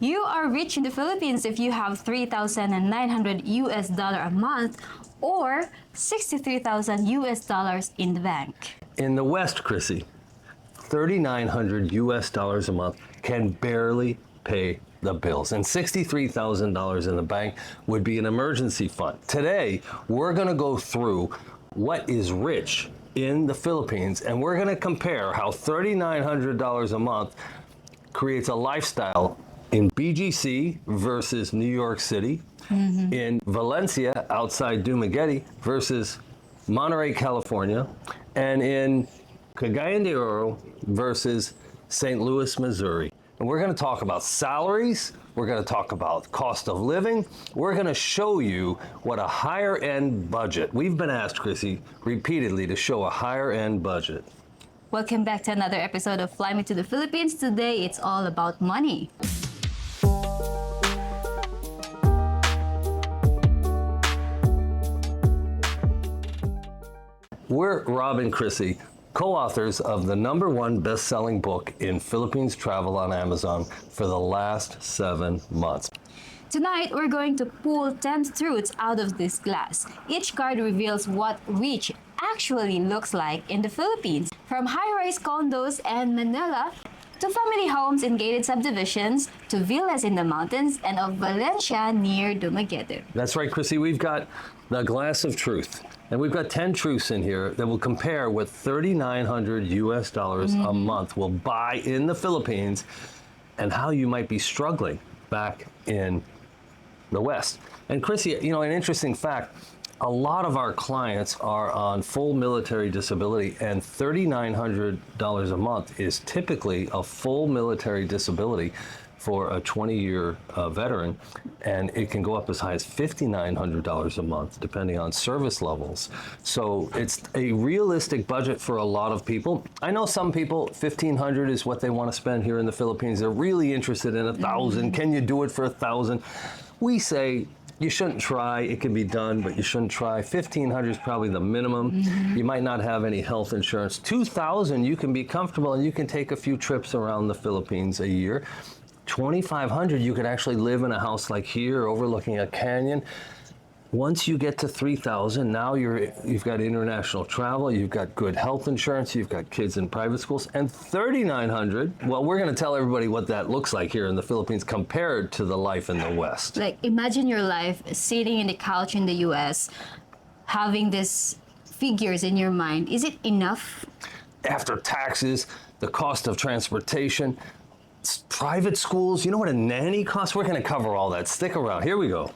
You are rich in the Philippines if you have 3,900 US dollar a month or 63,000 US dollars in the bank. In the West, Chrissy, 3,900 US dollars a month can barely pay the bills, and $63,000 in the bank would be an emergency fund. Today, we're going to go through what is rich in the Philippines, and we're going to compare how $3,900 a month creates a lifestyle in BGC versus New York City, in Valencia outside Dumaguete versus Monterey, California, and in Cagayan de Oro versus St. Louis, Missouri. And we're going to talk about salaries, we're going to talk about cost of living, we're going to show you what a higher end budget. We've been asked, Chrissy, repeatedly to show a higher end budget. Welcome back to another episode of Fly Me to the Philippines. Today, it's all about money. We're Rob and Chrissy, co-authors of the #1 best-selling book in Philippines travel on Amazon for the last 7 months. Tonight, we're going to pull 10 truths out of this glass. Each card reveals what rich actually looks like in the Philippines. From high-rise condos in Manila, to family homes in gated subdivisions, to villas in the mountains, and of Valencia near Dumaguete. That's right, Chrissy, we've got the glass of truth. And we've got 10 truths in here that will compare what 3,900 US dollars a month will buy in the Philippines and how you might be struggling back in the West. And Chrissy, you know, an interesting fact, a lot of our clients are on full military disability, and $3,900 a month is typically a full military disability for a 20-year veteran, and it can go up as high as $5,900 a month, depending on service levels. So it's a realistic budget for a lot of people. I know some people, $1,500 is what they want to spend here in the Philippines. They're really interested in $1,000. Can you do it for $1,000? We say, you shouldn't try. It can be done, but you shouldn't try. $1,500 is probably the minimum. You might not have any health insurance. $2,000, you can be comfortable and you can take a few trips around the Philippines a year. $2,500, you could actually live in a house like here, overlooking a canyon. Once you get to $3,000, now you've got international travel, you've got good health insurance, you've got kids in private schools, and $3,900, well, we're going to tell everybody what that looks like here in the Philippines compared to the life in the West. Like, imagine your life sitting in the couch in the US, having these figures in your mind. Is it enough? After taxes, the cost of transportation, private schools, you know what a nanny costs? We're going to cover all that. Stick around. Here we go.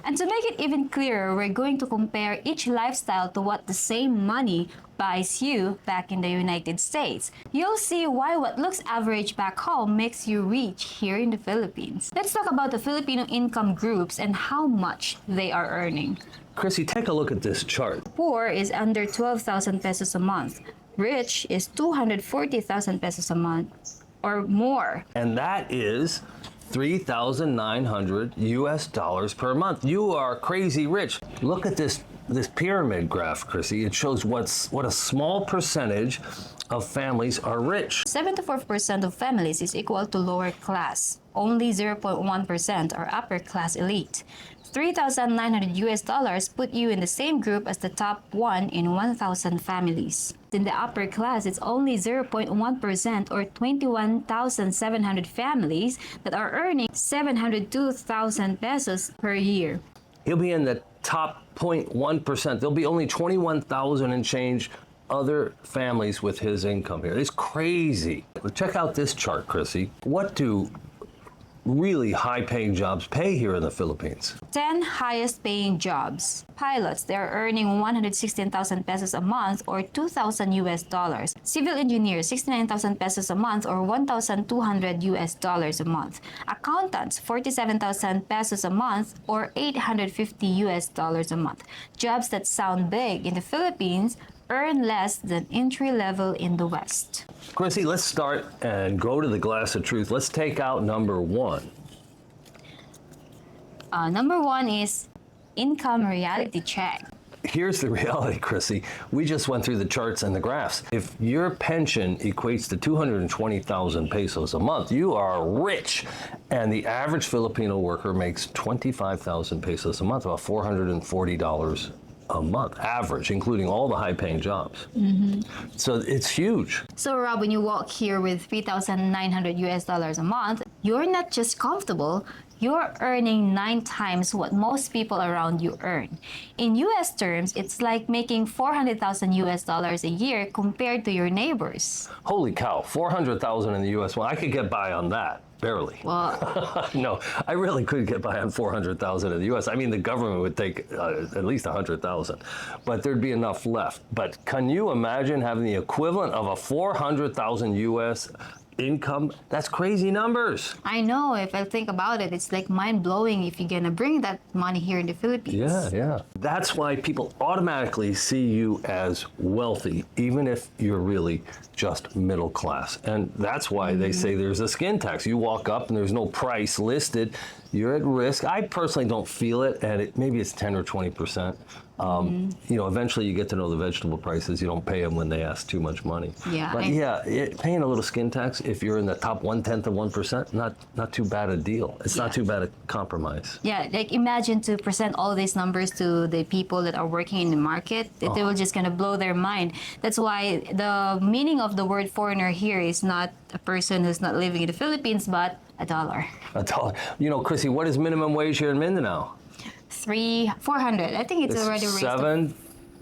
And to make it even clearer, we're going to compare each lifestyle to what the same money buys you back in the United States. You'll see why what looks average back home makes you rich here in the Philippines. Let's talk about the Filipino income groups and how much they are earning. Chrissy, take a look at this chart. Poor is under 12,000 pesos a month. Rich is 240,000 pesos a month or more. And that is $3,900 US dollars per month. You are crazy rich. Look at this pyramid graph, Chrissy. It shows what a small percentage of families are rich. 74% of families is equal to lower class. Only 0.1% are upper class elite. $3,900 US dollars put you in the same group as the top 1 in 1,000 families. In the upper class, it's only 0.1% or 21,700 families that are earning 702,000 pesos per year. He'll be in the top 0.1%. There'll be only 21,000 and change other families with his income here. It's crazy. But check out this chart, Chrissy. What do really high-paying jobs pay here in the Philippines? 10 highest-paying jobs. Pilots, they're earning 116,000 pesos a month or 2,000 US dollars. Civil engineers, 69,000 pesos a month or 1,200 US dollars a month. Accountants, 47,000 pesos a month or 850 US dollars a month. Jobs that sound big in the Philippines earn less than entry level in the West. Chrissy, let's start and go to the glass of truth. Let's take out number 1. Number 1 is income reality check. here's the reality, Chrissy. We just went through the charts and the graphs. If your pension equates to 220,000 pesos a month, you are rich. And the average Filipino worker makes 25,000 pesos a month, about $440 a month, average, including all the high-paying jobs. So it's huge. So Rob, when you walk here with 3,900 US dollars a month, you're not just comfortable, you're earning 9 times what most people around you earn. In US terms, it's like making 400,000 US dollars a year compared to your neighbors. Holy cow, 400,000 in the US. Well, I could get by on that. Barely. Well, No, I really could get by on 400,000 in the U.S. I mean, the government would take at least 100,000, but there'd be enough left. But can you imagine having the equivalent of a 400,000 U.S. income? That's crazy numbers. I know, if I think about it, it's like mind-blowing if you're gonna bring that money here in the Philippines. Yeah. That's why people automatically see you as wealthy, even if you're really just middle class. And that's why they say there's a skin tax. You walk up and there's no price listed, you're at risk. I personally don't feel it, and maybe it's 10 or 20%. You know, eventually you get to know the vegetable prices. You don't pay them when they ask too much money. Yeah, But paying a little skin tax, if you're in the top 1/10 of 1%, not too bad a deal. It's not too bad a compromise. Yeah, like imagine to present all these numbers to the people that are working in the market, they will just gonna blow their mind. That's why the meaning of the word foreigner here is not a person who's not living in the Philippines, but a dollar. A dollar. You know, Chrissy, what is minimum wage here in Mindanao? 400. I think it's already raised. $7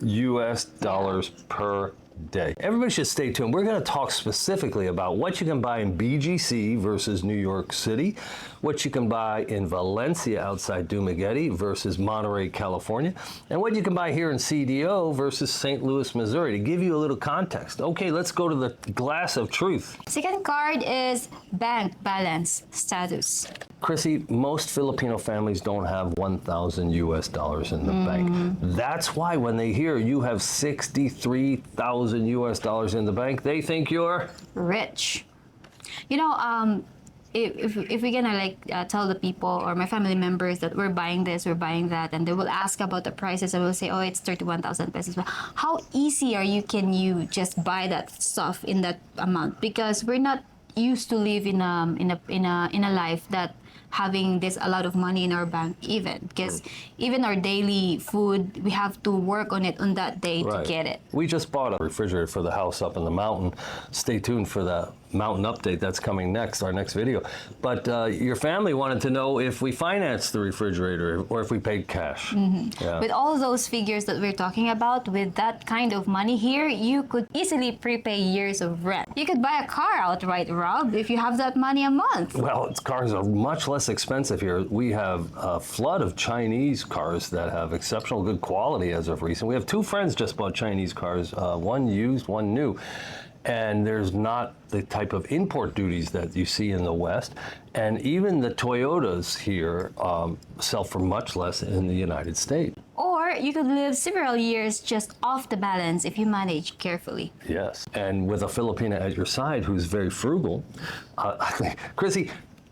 US dollars per day. Everybody should stay tuned. We're going to talk specifically about what you can buy in BGC versus New York City, what you can buy in Valencia outside Dumaguete versus Monterey, California, and what you can buy here in CDO versus St. Louis, Missouri, to give you a little context. Okay, let's go to the glass of truth. Second card is bank balance status. Chrissy, most Filipino families don't have 1,000 US dollars in the bank. That's why when they hear you have 63,000 US dollars in the bank, they think you're Rich. You know, if we're gonna tell the people or my family members that we're buying this, we're buying that, and they will ask about the prices, I will say, oh, it's 31,000 pesos. But how easy can you just buy that stuff in that amount? Because we're not used to live in a life that having this a lot of money in our bank, because even our daily food, we have to work on it on that day to get it. We just bought a refrigerator for the house up in the mountain. Stay tuned for the mountain update. That's coming next, our next video. But your family wanted to know if we financed the refrigerator or if we paid cash. Yeah. With all those figures that we're talking about, with that kind of money here, you could easily prepay years of rent. You could buy a car outright, Rob, if you have that money a month. Well, cars are much less expensive here. We have a flood of Chinese cars that have exceptional good quality as of recent. We have 2 friends just bought Chinese cars, one used, one new. And there's not the type of import duties that you see in the West. And even the Toyotas here sell for much less in the United States. Or you could live several years just off the balance if you manage carefully. Yes. And with a Filipina at your side who's very frugal, Chrissy,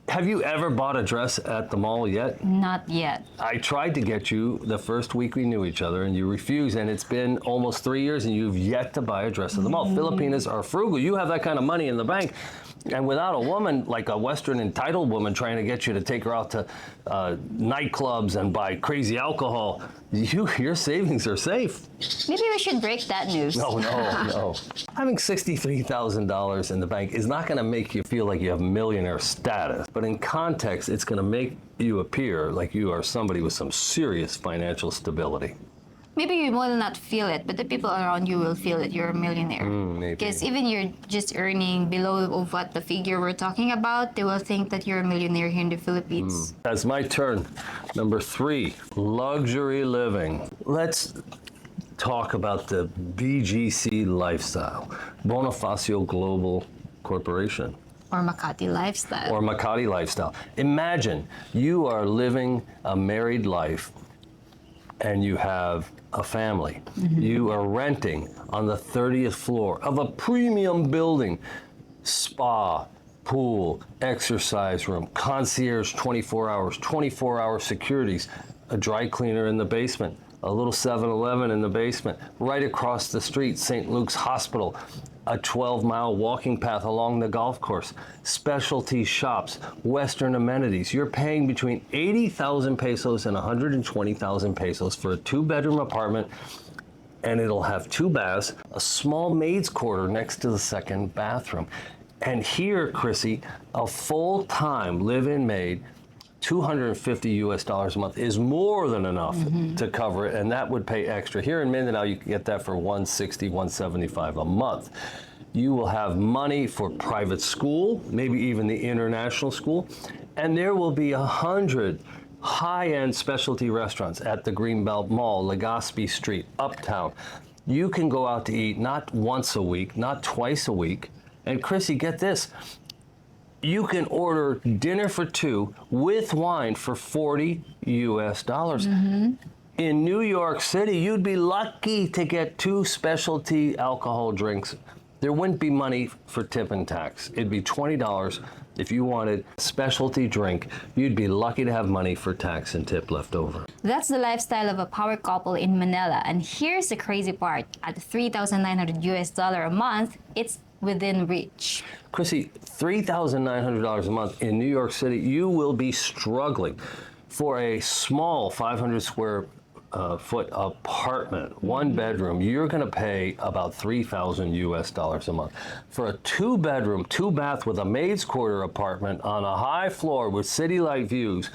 have you ever bought a dress at the mall yet? Not yet. I tried to get you the first week we knew each other, and you refused, and it's been almost 3 years, and you've yet to buy a dress at the mall. Filipinas are frugal. You have that kind of money in the bank, and without a woman, like a Western entitled woman, trying to get you to take her out to nightclubs and buy crazy alcohol, your savings are safe. Maybe we should break that news. No. Having $63,000 in the bank is not going to make you feel like you have millionaire status, but in context, it's going to make you appear like you are somebody with some serious financial stability. Maybe you will not feel it, but the people around you will feel it. You're a millionaire. Maybe. Because even you're just earning below of what the figure we're talking about, they will think that you're a millionaire here in the Philippines. That's my turn. Number 3, luxury living. Let's talk about the BGC lifestyle, Bonifacio Global Corporation. Or Makati lifestyle. Or Makati lifestyle. Imagine you are living a married life and you have a family. You are renting on the 30th floor of a premium building, spa, pool, exercise room, concierge 24 hours, 24-hour securities, a dry cleaner in the basement, a little 7-Eleven in the basement. Right across the street, St. Luke's Hospital, a 12-mile walking path along the golf course, specialty shops, Western amenities. You're paying between 80,000 pesos and 120,000 pesos for a 2-bedroom apartment, and it'll have 2 baths, a small maid's quarter next to the second bathroom. And here, Chrissy, a full-time live-in maid, $250 a month is more than enough to cover it, and that would pay extra. Here in Mindanao, you can get that for $160, $175 a month. You will have money for private school, maybe even the international school, and there will be 100 high-end specialty restaurants at the Greenbelt Mall, Legazpi Street, Uptown. You can go out to eat not once a week, not twice a week, and Chrissy, get this, you can order dinner for 2 with wine for $40 US. In New York City, you'd be lucky to get 2 specialty alcohol drinks. There wouldn't be money for tip and tax. It'd be $20 if you wanted a specialty drink. You'd be lucky to have money for tax and tip left over. That's the lifestyle of a power couple in Manila. And here's the crazy part. At $3,900 US a month, it's within reach. Chrissy, $3,900 a month in New York City, you will be struggling for a small 500 square foot apartment, 1 bedroom. You're going to pay about $3,000 US a month. For a 2-bedroom, 2-bath with a maid's quarter apartment on a high floor with city-like views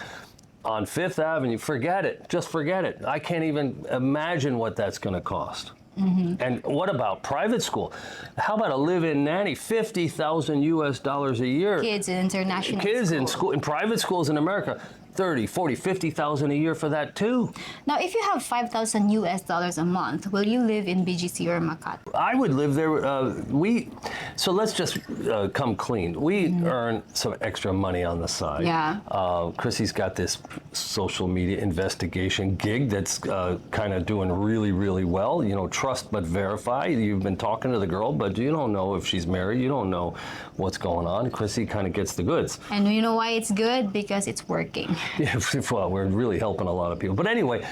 on 5th Avenue, forget it. Just forget it. I can't even imagine what that's going to cost. And what about private school? How about a live-in nanny? $50,000 US a year. Kids in international Kids in school, in private schools in America, 30, 40, 50,000 a year for that too. Now, if you have $5,000 US a month, will you live in BGC or Makati? I would live there. So let's just come clean. We earn some extra money on the side. Yeah. Chrissy's got this social media investigation gig that's kind of doing really, really well. You know, trust but verify. You've been talking to the girl, but you don't know if she's married. You don't know what's going on. Chrissy kind of gets the goods. And you know why it's good? Because it's working. Yeah, well, we're really helping a lot of people. But anyway,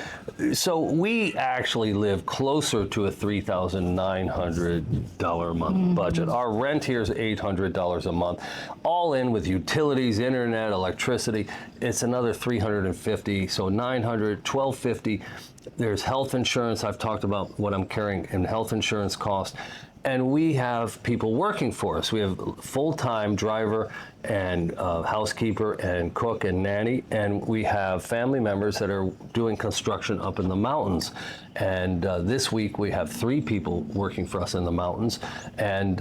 so we actually live closer to a $3,900 a month budget. Our rent here is $800 a month. All in with utilities, internet, electricity, it's another $350, so $900, $1,250. There's health insurance. I've talked about what I'm carrying in health insurance costs. And we have people working for us. We have full-time driver and housekeeper and cook and nanny, and we have family members that are doing construction up in the mountains. And this week we have 3 people working for us in the mountains, and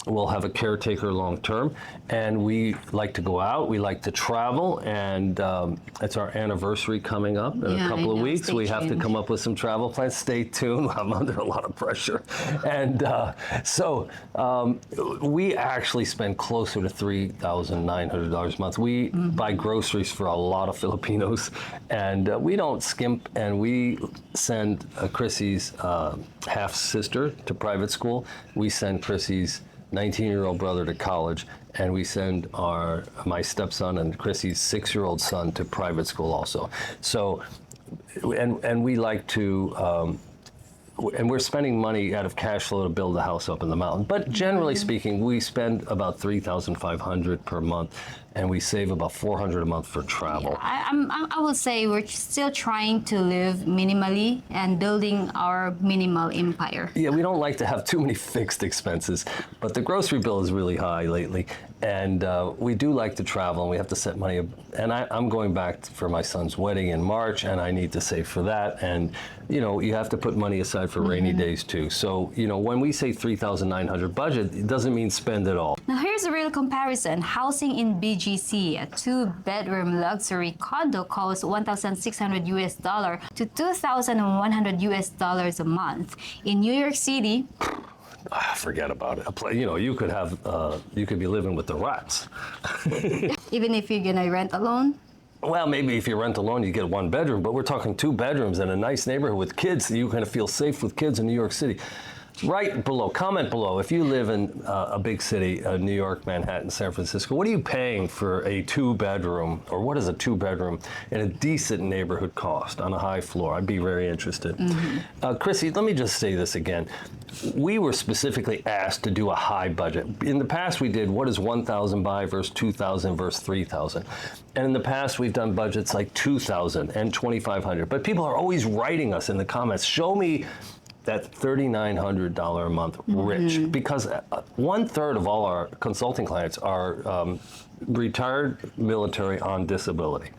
we'll have a caretaker long-term. And we like to go out, we like to travel, and it's our anniversary coming up in a couple of weeks. We have to come up with some travel plans. Stay tuned. I'm under a lot of pressure. And so we actually spend closer to $3,900 a month. We buy groceries for a lot of Filipinos, and we don't skimp, and we send Chrissy's half-sister to private school. We send Chrissy's 19-year-old brother to college, and we send my stepson and Chrissy's 6-year-old son to private school also. So, and we like to, and we're spending money out of cash flow to build a house up in the mountain. But generally speaking, we spend about $3,500 per month, and we save about $400 a month for travel. Yeah, I will say we're still trying to live minimally and building our minimal empire. Yeah, we don't like to have too many fixed expenses, but the grocery bill is really high lately, and we do like to travel, and we have to set money. And I'm going back for my son's wedding in March, and I need to save for that. And you know, you have to put money aside for rainy days too. So you know, when we say $3,900 budget, it doesn't mean spend it all. Now here's a real comparison. Housing in BGC, a 2-bedroom luxury condo costs $1,600 US to $2,100 US a month. In New York City, forget about it. You know, you could have, you could be living with the rats. even if you're gonna rent alone. Well, maybe if you rent alone, you get 1 bedroom, but we're talking 2 bedrooms in a nice neighborhood with kids. You kind of feel safe with kids in New York City. Right below, comment below. If you live in a big city, New York, Manhattan, San Francisco, what are you paying for a 2-bedroom, or what does a 2-bedroom in a decent neighborhood cost on a high floor? I'd be very interested. Chrissy, let me just say this again. We were specifically asked to do a high budget. In the past, we did what is 1,000 buy versus 2,000 versus 3,000. And in the past, we've done budgets like 2,000 and 2,500. But people are always writing us in the comments, show me that $3,900 a month rich, because 1/3 of all our consulting clients are retired military on disability.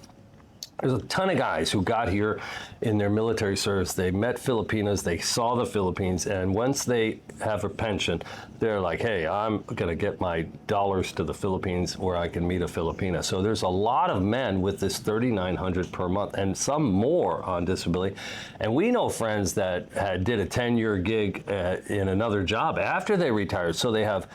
There's a ton of guys who got here in their military service. They met Filipinos, they saw the Philippines, and once they have a pension, they're like, hey, I'm going to get my dollars to the Philippines where I can meet a Filipina. So there's a lot of men with this $3,900 per month, and some more on disability. And we know friends that did a 10-year gig in another job after they retired. So they have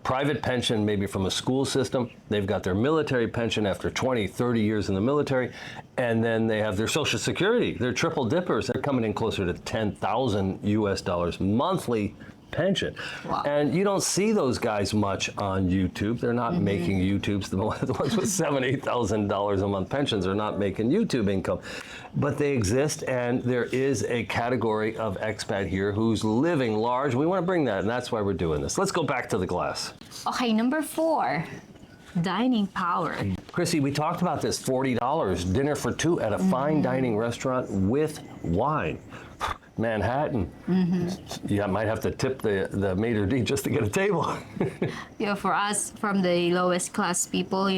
private pension, maybe from a school system. They've got their military pension after 20, 30 years in the military. And then they have their Social Security. They're triple dippers. They're coming in closer to $10,000 US monthly pension. Wow. And you don't see those guys much on YouTube. They're not making YouTubes. The ones with $7,000, $8,000 a month pensions are not making YouTube income. But they exist, and there is a category of expat here who's living large. We want to bring that, and that's why we're doing this. Let's go back to the glass. Okay, number 4, dining power. Chrissy, we talked about this, $40, dinner for 2 at a fine dining restaurant with wine. Manhattan. You might have to tip the maitre d' just to get a table. For us, from the lowest class people,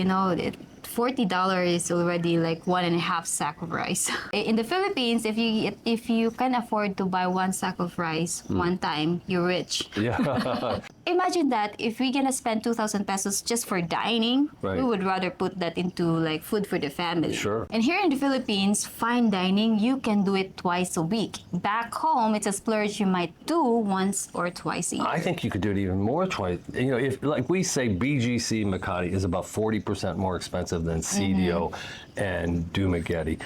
$40 is already like 1.5 sack of rice. In the Philippines, if you can afford to buy 1 sack of rice one time, you're rich. Yeah. Imagine that if we're gonna spend 2,000 pesos just for dining, Right. we would rather put that into like food for the family. Sure. And here in the Philippines, fine dining, you can do it twice a week. Back home, it's a splurge you might do once or twice a year. I think you could do it even more twice. If like we say BGC Makati is about 40% more expensive than CDO and Dumaguete,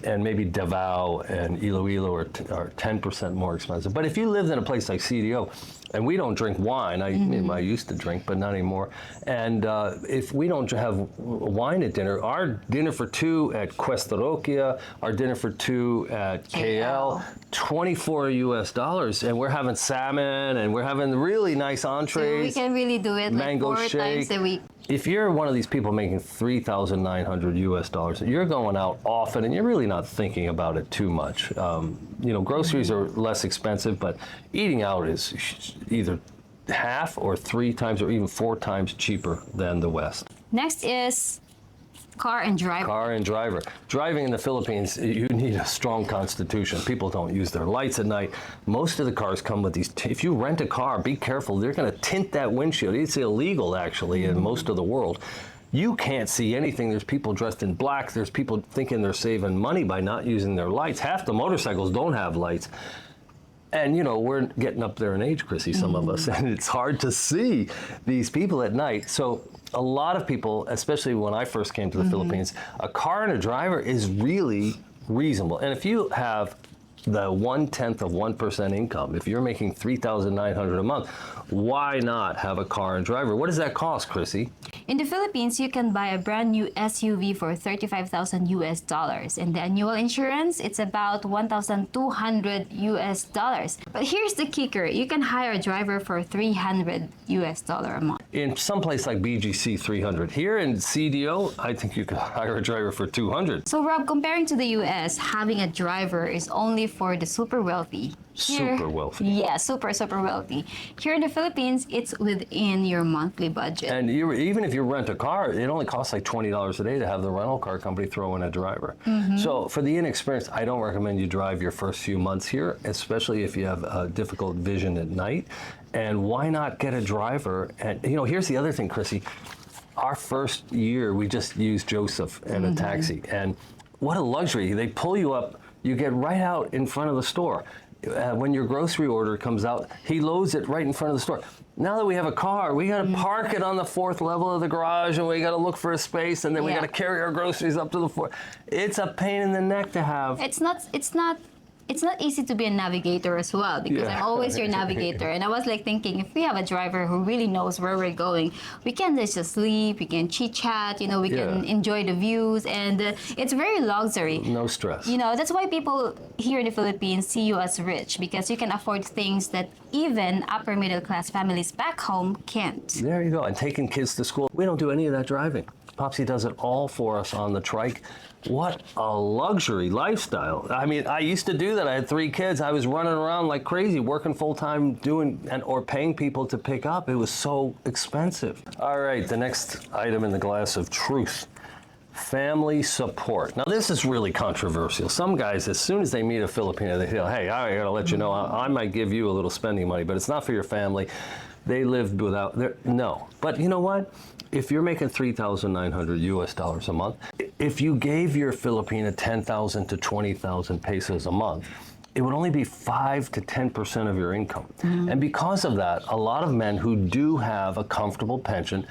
and maybe Davao and Iloilo are 10% more expensive. But if you lived in a place like CDO, and we don't drink wine, I used to drink, but not anymore. And if we don't have wine at dinner, our dinner for 2 at Cuesta Roquia, our dinner for 2 at KL, $24 and we're having salmon, and we're having really nice entrees. So we can really do it like mango 4 shake. times a week. If you're one of these people making $3,900, you're going out often, and you're really not thinking about it too much. Groceries are less expensive, but eating out is either half or 3 times or even 4 times cheaper than the West. Next is car and driver. Car and driver. Driving in the Philippines, you need a strong constitution. People don't use their lights at night. Most of the cars come with these. If you rent a car, be careful. They're going to tint that windshield. It's illegal, actually, in most of the world. You can't see anything. There's people dressed in black. There's people thinking they're saving money by not using their lights. Half the motorcycles don't have lights. And, we're getting up there in age, Chrissy, some of us, and it's hard to see these people at night. So a lot of people, especially when I first came to the Philippines, a car and a driver is really reasonable. And if you have the 1/10 of 1% income, if you're making $3,900 a month, why not have a car and driver? What does that cost, Chrissy? In the Philippines, you can buy a brand new SUV for $35,000, and the annual insurance, it's about $1,200. But here's the kicker: you can hire a driver for $300 a month. In some place like BGC, 300. Here in CDO, I think you could hire a driver for 200. So Rob, comparing to the US, having a driver is only for the super wealthy. Super wealthy. Yeah, super wealthy. Here in the Philippines, it's within your monthly budget. And even if you rent a car, it only costs like $20 a day to have the rental car company throw in a driver. So for the inexperienced, I don't recommend you drive your first few months here, especially if you have difficult vision at night. And why not get a driver? And here's the other thing, Chrissy. Our first year, we just used Joseph and a taxi. And what a luxury. They pull you up, you get right out in front of the store. When your grocery order comes out, he loads it right in front of the store. Now that we have a car, we got to park it on the 4th level of the garage, and we got to look for a space, and then we got to carry our groceries up to the 4th. It's a pain in the neck to have. It's not it's not easy to be a navigator as well, because Yeah. I'm always your navigator. And I was like thinking, if we have a driver who really knows where we're going, we can just sleep, we can chit chat, you know, we can Yeah. enjoy the views, and it's very luxury. No stress. You know, that's why people here in the Philippines see you as rich, because you can afford things that even upper middle class families back home can't. There you go. And taking kids to school. We don't do any of that driving. Popsy does it all for us on the trike. What a luxury lifestyle. I mean, I used to do that. I had 3 kids. I was running around like crazy, working full time, or paying people to pick up. It was so expensive. All right, the next item in the glass of truth. Family support. Now, this is really controversial. Some guys, as soon as they meet a Filipino, they feel, hey, I gotta let you know, I might give you a little spending money, but it's not for your family. They lived without, no. But you know what? If you're making $3,900 US dollars a month, if you gave your Filipina 10,000 to 20,000 pesos a month, it would only be 5 to 10% of your income. And because of that, a lot of men who do have a comfortable pension,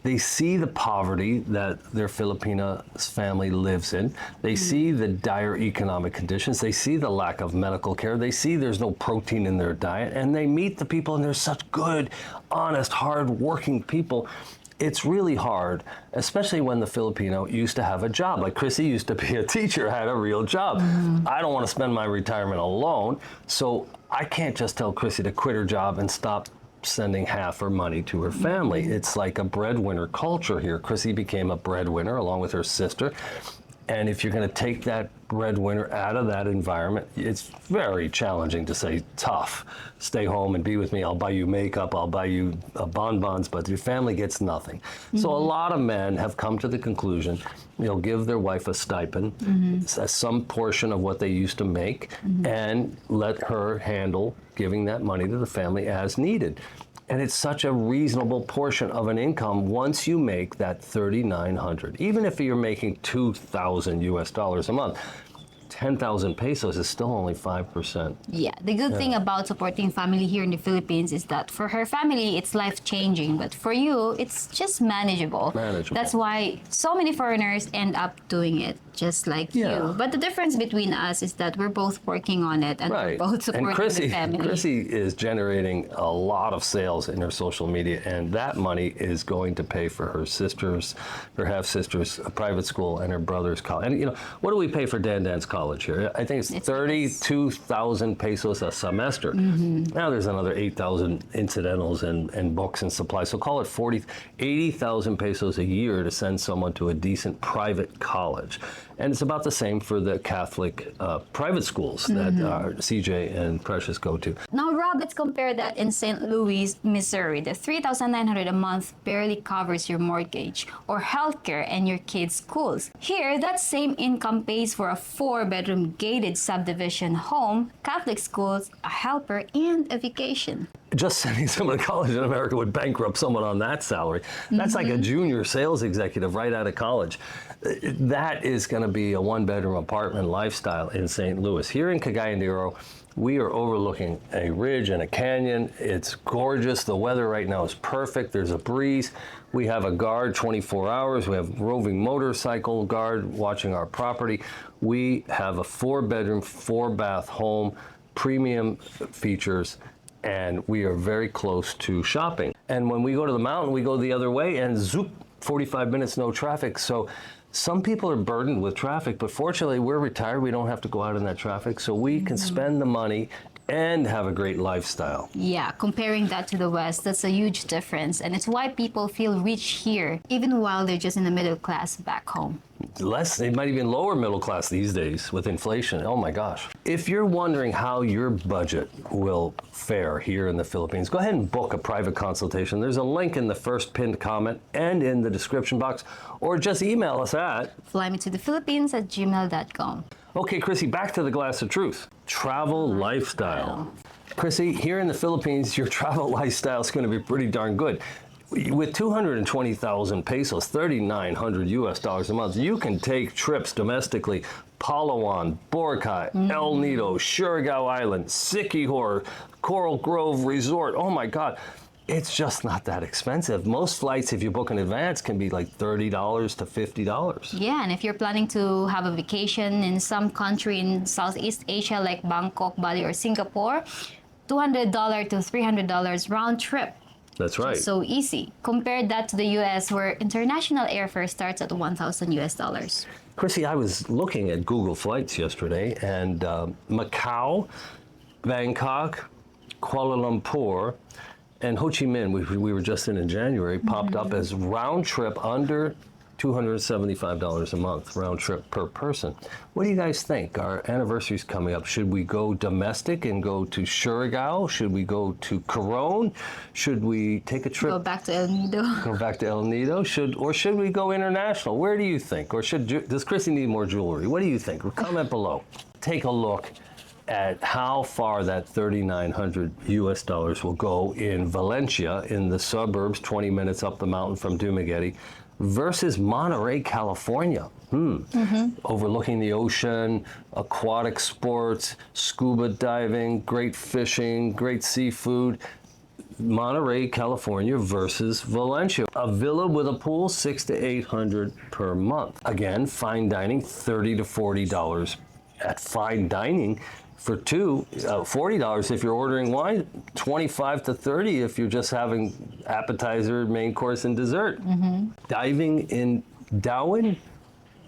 they see the poverty that their Filipina family lives in. They see the dire economic conditions. They see the lack of medical care. They see there's no protein in their diet. And they meet the people, and they're such good, honest, hard-working people. It's really hard, especially when the Filipino used to have a job. Like Chrissy used to be a teacher, had a real job. I don't want to spend my retirement alone, so I can't just tell Chrissy to quit her job and stop sending half her money to her family. It's like a breadwinner culture here. Chrissy became a breadwinner along with her sister. And if you're going to take that breadwinner out of that environment, it's very challenging, to say tough. Stay home and be with me. I'll buy you makeup. I'll buy you bonbons, but your family gets nothing. So a lot of men have come to the conclusion, give their wife a stipend, some portion of what they used to make, and let her handle giving that money to the family as needed. And it's such a reasonable portion of an income once you make that $3,900. Even if you're making 2,000 US dollars a month, 10,000 pesos is still only 5%. Yeah, the good thing about supporting family here in the Philippines is that for her family, it's life-changing. But for you, it's just manageable. That's why so many foreigners end up doing it, just like you. But the difference between us is that we're both working on it, and we're both supporting the family. Chrissy is generating a lot of sales in her social media, and that money is going to pay for her sisters, her half-sisters' private school, and her brother's college. And what do we pay for Dan Dan's college here? I think it's 32,000 pesos a semester. Now there's another 8,000 incidentals and books and supplies. So call it 80,000 pesos a year to send someone to a decent private college. And it's about the same for the Catholic private schools that CJ and Precious go to. Now, Rob, let's compare that in St. Louis, Missouri. The $3,900 a month barely covers your mortgage or healthcare and your kids' schools. Here, that same income pays for a 4-bedroom gated subdivision home, Catholic schools, a helper, and a vacation. Just sending someone to college in America would bankrupt someone on that salary. That's like a junior sales executive right out of college. That is going to be a 1-bedroom apartment lifestyle in St. Louis. Here in Cagayan de Oro, we are overlooking a ridge and a canyon. It's gorgeous. The weather right now is perfect. There's a breeze. We have a guard 24 hours. We have roving motorcycle guard watching our property. We have a 4-bedroom, 4-bath home, premium features, and we are very close to shopping. And when we go to the mountain, we go the other way, and zoop, 45 minutes, no traffic. So some people are burdened with traffic, but fortunately, we're retired. We don't have to go out in that traffic, so we can spend the money and have a great lifestyle. Yeah, comparing that to the West, that's a huge difference. And it's why people feel rich here, even while they're just in the middle class back home. They might even lower middle class these days with inflation. Oh my gosh. If you're wondering how your budget will fare here in the Philippines, go ahead and book a private consultation. There's a link in the first pinned comment and in the description box, or just email us at flymetothephilippines@gmail.com. Okay, Chrissy, back to the glass of truth. Travel lifestyle. Chrissy, here in the Philippines, your travel lifestyle is going to be pretty darn good. With 220,000 pesos, 3,900 US dollars a month, you can take trips domestically. Palawan, Boracay, El Nido, Surigao Island, Siquijor, Coral Grove Resort. Oh my God. it's just not that expensive. Most flights, if you book in advance, can be like $30 to $50. Yeah, and if you're planning to have a vacation in some country in Southeast Asia like Bangkok, Bali, or Singapore, $200 to $300 round trip. That's right. So easy. Compare that to the US where international airfare starts at 1,000 US dollars. Chrissy, I was looking at Google Flights yesterday, and Macau, Bangkok, Kuala Lumpur, and Ho Chi Minh, we were just in January, popped up as round trip under $275 a month, round trip per person. What do you guys think? Our anniversary's coming up. Should we go domestic and go to Surigao? Should we go to Coron? Should we take a trip? Go back to El Nido. Go back to El Nido? Should we go international? Where do you think? Or does Chrissy need more jewelry? What do you think? Comment below. Take a look at how far that 3,900 US dollars will go in Valencia, in the suburbs, 20 minutes up the mountain from Dumaguete, versus Monterey, California. Overlooking the ocean, aquatic sports, scuba diving, great fishing, great seafood. Monterey, California versus Valencia. A villa with a pool, $600 to $800 per month. Again, fine dining, $30 to $40 at fine dining. For two, $40 if you're ordering wine, $25 to $30 if you're just having appetizer, main course, and dessert. Diving in Darwin,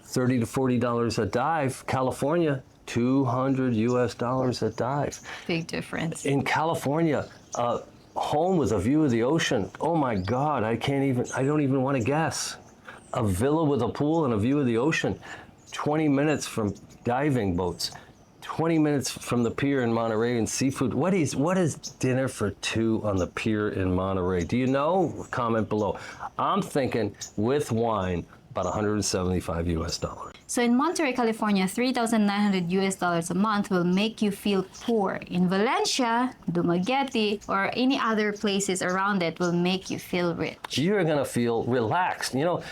$30 to $40 a dive. California, $200 US dollars a dive. Big difference. In California, home with a view of the ocean. Oh my God, I don't even want to guess. A villa with a pool and a view of the ocean. 20 minutes from diving boats. 20 minutes from the pier in Monterey and seafood. What is dinner for two on the pier in Monterey? Do you know? Comment below. I'm thinking with wine, about 175 US dollars. So in Monterey, California, 3,900 US dollars a month will make you feel poor. In Valencia, Dumaguete, or any other places around it will make you feel rich. You're gonna feel relaxed. You know,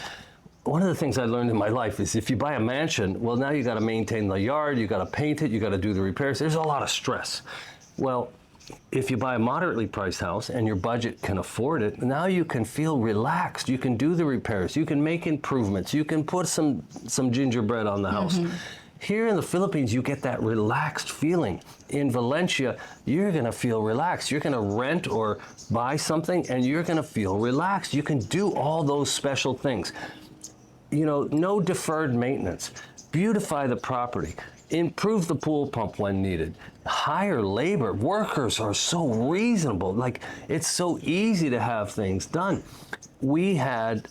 one of the things I learned in my life is if you buy a mansion, well, now you got to maintain the yard, you got to paint it, you got to do the repairs. There's a lot of stress. Well, if you buy a moderately priced house and your budget can afford it, now you can feel relaxed. You can do the repairs. You can make improvements. You can put some gingerbread on the house. Here in the Philippines, you get that relaxed feeling. In Valencia, you're gonna feel relaxed. You're gonna rent or buy something and you're gonna feel relaxed. You can do all those special things. You know, no deferred maintenance. Beautify the property. Improve the pool pump when needed. Hire labor. Workers are so reasonable. Like, it's so easy to have things done. We had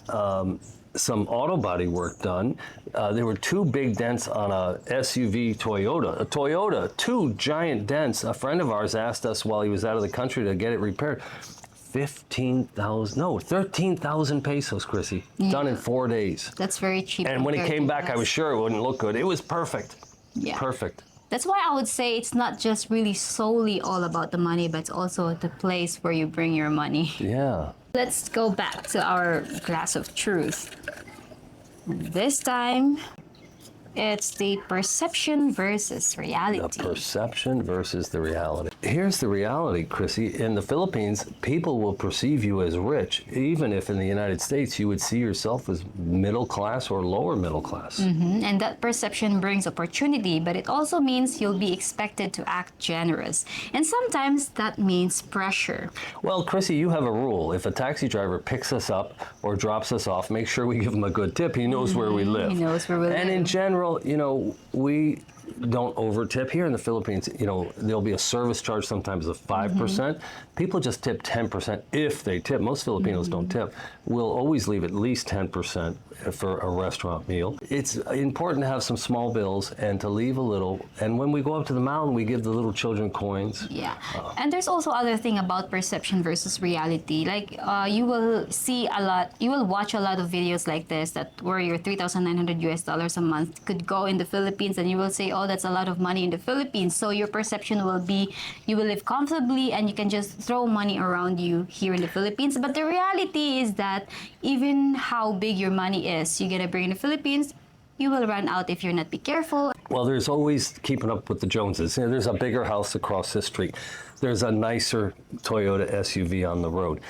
some auto body work done. There were two big dents on a SUV Toyota. A Toyota, two giant dents. A friend of ours asked us while he was out of the country to get it repaired. 13,000 pesos, Chrissy. Yeah. Done in 4 days. That's very cheap. And when it came back, I was sure it wouldn't look good. It was perfect. Yeah. Perfect. That's why I would say it's not just really solely all about the money, but it's also the place where you bring your money. Yeah. Let's go back to our glass of truth. This time, it's the perception versus reality. The perception versus the reality. Here's the reality, Chrissy. In the Philippines, people will perceive you as rich, even if in the United States you would see yourself as middle class or lower middle class. And that perception brings opportunity, but it also means you'll be expected to act generous. And sometimes that means pressure. Well, Chrissy, you have a rule. If a taxi driver picks us up or drops us off, make sure we give him a good tip. He knows where we live. He knows where we live. And in general, you know, we don't over tip. Here in the Philippines, you know, there'll be a service charge sometimes of 5%. People just tip 10% if they tip. Most Filipinos don't tip. We'll always leave at least 10% for a restaurant meal. It's important to have some small bills and to leave a little. And when we go up to the mountain, we give the little children coins. Yeah. And there's also other thing about perception versus reality. Like you will see a lot, you will watch a lot of videos like this that where your 3,900 US dollars a month could go in the Philippines, and you will say, oh, that's a lot of money in the Philippines. So your perception will be, you will live comfortably and you can just throw money around you here in the Philippines. But the reality is that even how big your money is, you get to bring in the Philippines, you will run out if you're not be careful. Well, there's always keeping up with the Joneses. You know, there's a bigger house across the street. There's a nicer Toyota SUV on the road.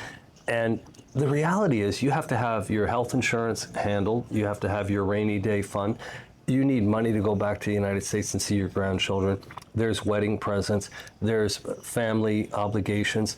And the reality is you have to have your health insurance handled. You have to have your rainy day fund. You need money to go back to the United States and see your grandchildren. There's wedding presents. There's family obligations.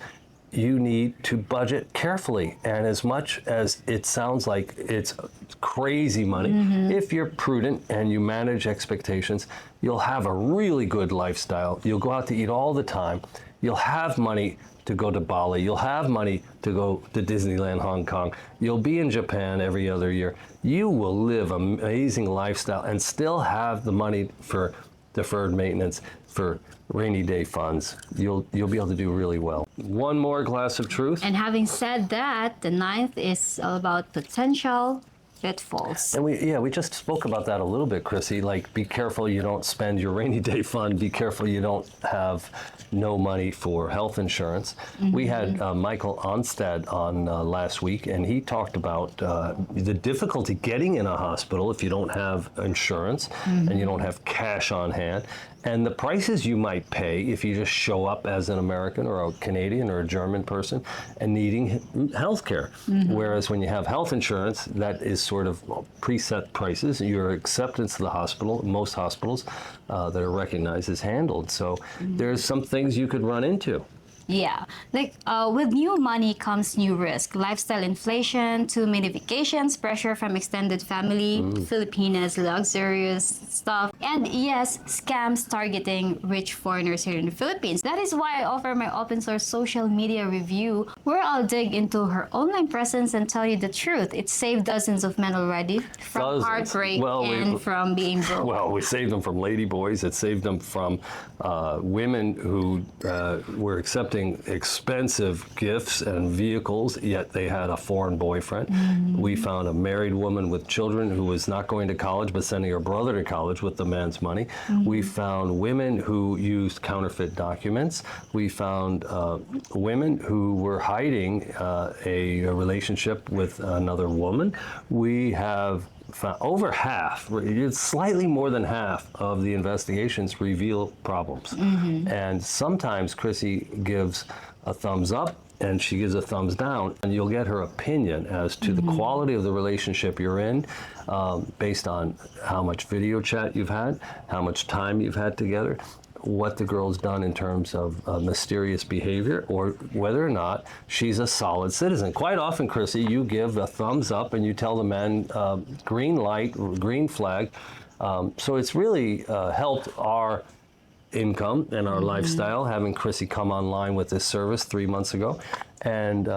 You need to budget carefully. And as much as it sounds like it's crazy money, if you're prudent and you manage expectations, you'll have a really good lifestyle. You'll go out to eat all the time. You'll have money to go to Bali. You'll have money to go to Disneyland, Hong Kong. You'll be in Japan every other year. You will live an amazing lifestyle and still have the money for deferred maintenance, for rainy day funds. You'll be able to do really well. One more glass of truth. And having said that, the 9th is all about potential pitfalls. And we just spoke about that a little bit, Chrissy. Like, be careful you don't spend your rainy day fund. Be careful you don't have no money for health insurance. We had Michael Onstad on last week, and he talked about the difficulty getting in a hospital if you don't have insurance and you don't have cash on hand, and the prices you might pay if you just show up as an American or a Canadian or a German person and needing health care. Whereas when you have health insurance, that is sort of preset prices. Your acceptance to the hospital, most hospitals that are recognized, is handled. So there's some things you could run into. Yeah, like with new money comes new risk. Lifestyle inflation, too many vacations, pressure from extended family, Filipinas, luxurious stuff, and yes, scams targeting rich foreigners here in the Philippines. That is why I offer my open source social media review, where I'll dig into her online presence and tell you the truth. It saved dozens of men already from heartbreak and from being broke. Well, we saved them from ladyboys. It saved them from women who were accepting expensive gifts and vehicles, yet they had a foreign boyfriend. We found a married woman with children who was not going to college but sending her brother to college with the man's money. We found women who used counterfeit documents. We found women who were hiding a relationship with another woman. We have over half, slightly more than half of the investigations reveal problems. And sometimes Chrissy gives a thumbs up and she gives a thumbs down, and you'll get her opinion as to the quality of the relationship you're in, based on how much video chat you've had, how much time you've had together, what the girl's done in terms of mysterious behavior, or whether or not she's a solid citizen. Quite often, Chrissy, you give a thumbs up and you tell the man green light, green flag. So it's really helped our income and our lifestyle, having Chrissy come online with this service 3 months ago. And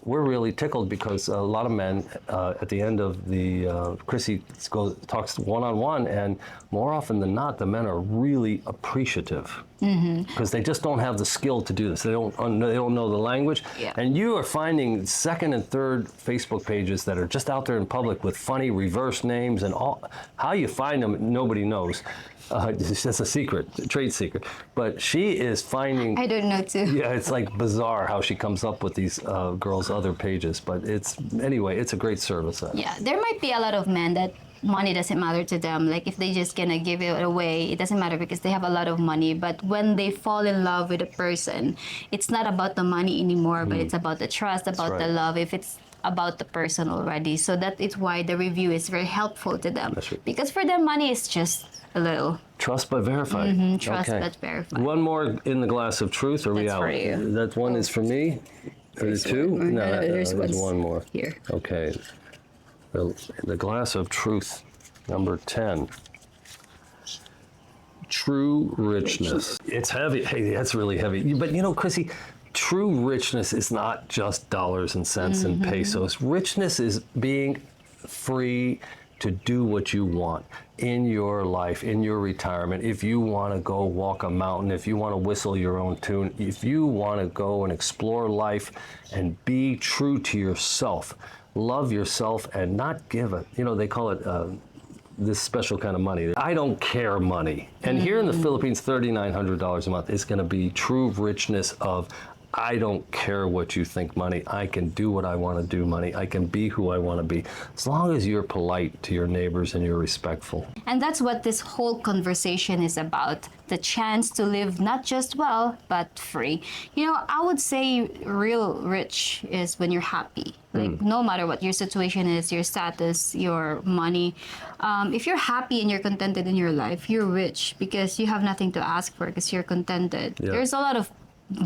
we're really tickled because a lot of men, at the end of the, Chrissy talks one-on-one, and more often than not, the men are really appreciative because they just don't have the skill to do this. They don't know the language. Yeah. And you are finding second and third Facebook pages that are just out there in public with funny reverse names and all. How you find them, nobody knows. It's a secret, a trade secret. But she is finding... I don't know too. Yeah, it's like bizarre how she comes up with these girls' other pages. But anyway, it's a great service. Yeah, there might be a lot of men that money doesn't matter to them. Like if they just gonna give it away, it doesn't matter because they have a lot of money. But when they fall in love with a person, it's not about the money anymore, but it's about the trust, about the love. If it's about the person already. So that is why the review is very helpful to them. That's right. Because for them, money is just a little. Trust but verify. Trust but verify. One more in the glass of truth, or we That's out? for you. That one is for me? There's two? one. No, there's one more. Here. Okay. The glass of truth, number 10. True richness. It's heavy. Hey, that's really heavy. But you know, Chrissy, true richness is not just dollars and cents and pesos. Richness is being free to do what you want in your life, in your retirement. If you want to go walk a mountain, if you want to whistle your own tune, if you want to go and explore life and be true to yourself, love yourself and not give it. You know, they call it this special kind of money. I don't care money. And here in the Philippines, $3,900 a month is going to be true richness of I don't care what you think, money. I can do what I want to do, money. I can be who I want to be. As long as you're polite to your neighbors and you're respectful. And that's what this whole conversation is about. The chance to live not just well, but free. You know, I would say real rich is when you're happy. Like, no matter what your situation is, your status, your money, if you're happy and you're contented in your life, you're rich because you have nothing to ask for because you're contented. Yeah. There's a lot of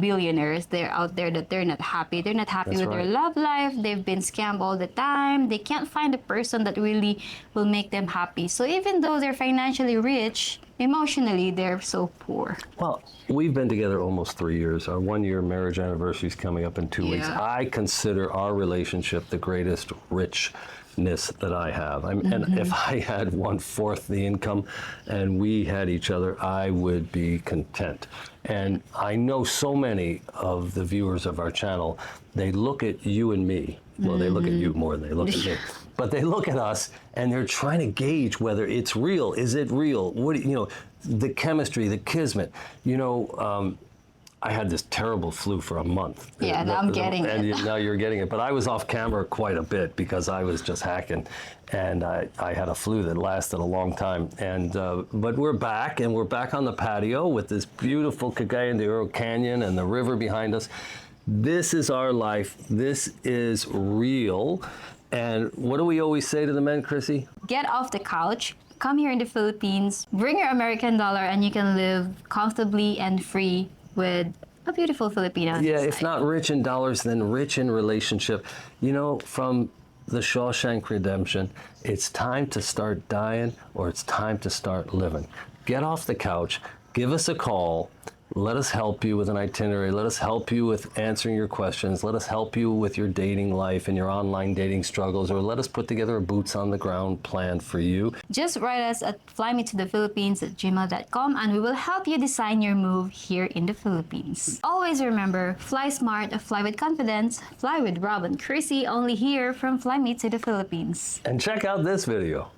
billionaires they're out there that they're not happy. They're not happy That's with right. their love life. They've been scammed all the time. They can't find a person that really will make them happy. So even though they're financially rich, emotionally they're so poor. Well, we've been together almost 3 years. Our 1-year marriage anniversary is coming up in 2 weeks. Yeah. I consider our relationship the greatest richness that I have. And if I had 1/4 the income and we had each other, I would be content. And I know so many of the viewers of our channel, they look at you and me. Well, they look at you more than they look at me. But they look at us and they're trying to gauge whether it's real. Is it real? What, you know, the chemistry, the kismet. You know, I had this terrible flu for a month. Yeah, now I'm getting it. And now you're getting it. But I was off camera quite a bit because I was just hacking. And I had a flu that lasted a long time. And but we're back, and we're back on the patio with this beautiful Cagayan de Oro canyon and the river behind us. This is our life. This is real. And what do we always say to the men, Chrissy? Get off the couch, come here in the Philippines, bring your American dollar, and you can live comfortably and free with a beautiful Filipino. Yeah, if not rich in dollars, then rich in relationship. You know, from the Shawshank Redemption, it's time to start dying or it's time to start living. Get off the couch, give us a call. Let us help you with an itinerary. Let us help you with answering your questions. Let us help you with your dating life and your online dating struggles, or let us put together a boots on the ground plan for you. Just write us at flymetothephilippines@gmail.com and we will help you design your move here in the Philippines. Always remember, fly smart, fly with confidence, fly with Rob and Chrissy, only here from Fly Me to the Philippines. And check out this video.